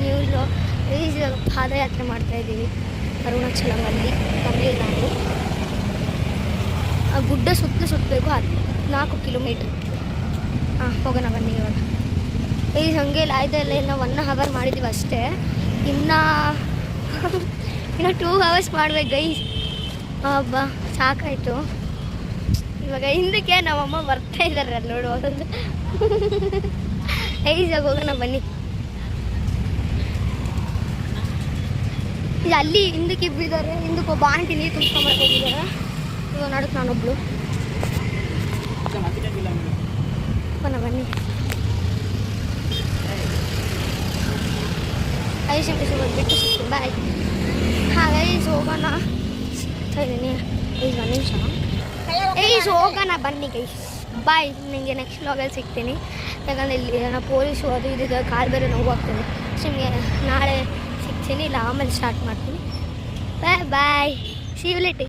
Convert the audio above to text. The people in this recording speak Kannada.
ನ್ಯೂಸು ಈಗ ಪಾದಯಾತ್ರೆ ಮಾಡ್ತಾಯಿದ್ದೀವಿ ಅರುಣಾಚಲಮಲ್ಲಿ ತಮಿಳ್ನಾಡು. ಆ ಗುಡ್ಡ ಸುತ್ತಬೇಕು 14 ಕಿಲೋಮೀಟ್ರ್. ಹೋಗೋಣ ಬನ್ನಿ ಇವಾಗ. ಈಗ ಹಾಗೆ ಲಾಯ್ದಲ್ಲೇ ನಾವು 1 ಅವರ್ ಮಾಡಿದ್ದೀವಿ ಅಷ್ಟೇ. ಇನ್ನು 2 ಅವರ್ಸ್ ಮಾಡ್ಬೇಕು ಗೈಸ್. ಹಬ್ಬ ಸಾಕಾಯಿತು. ಇವಾಗ ಹಿಂದಕ್ಕೆ ನಮ್ಮಮ್ಮ ಬರ್ತಾ ಇದ್ದಾರೆ ಅಲ್ಲಿ ನೋಡುವುದು. ಐಸಾಗ ಹೋಗೋಣ ಬನ್ನಿ. ಇದು ಅಲ್ಲಿ ಹಿಂದಕ್ಕೆ ಇಬ್ಬಿದ್ದಾರೆ. ಹಿಂದಕ್ಕೆ ಒಬ್ಬ ಆಂಟಿ ನೀರು ತುಂಬ್ಕೊಂಬರ್ತಾ ಹೋಗಿದ್ದಾರೆ. ಇವಾಗ ನಡುತ್ತೆ ನಾನೊಬ್ಳು. ಹೋಗೋಣ ಬನ್ನಿ. 5 ನಿಮಿಷ ಬಿಟ್ಟು ಸಿಗ್ತೀನಿ. ಬಾಯ್. ಗೈಸ್ ಹೋಗೋಣ. ಇದ್ದೀನಿ 1 ನಿಮಿಷ. ಹೋಗೋಣ ಬನ್ನಿ ಗೈಸ್. ಬಾಯ್. ನಿಮಗೆ ನೆಕ್ಸ್ಟ್ ವ್ಲಾಗಲ್ಲಿ ಸಿಗ್ತೀನಿ. ಯಾಕಂದರೆ ಇಲ್ಲಿ ನಾನು ಪೊಲೀಸು ಅದು ಇದು ಕಾಲು ಬೇರೆ ನೋವು ಆಗ್ತೀನಿ. ನಿಮಗೆ ನಾಳೆ ಸಿಗ್ತೀನಿ, ಇಲ್ಲ ಆಮೇಲೆ ಸ್ಟಾರ್ಟ್ ಮಾಡ್ತೀನಿ. Bye bye. See you litre.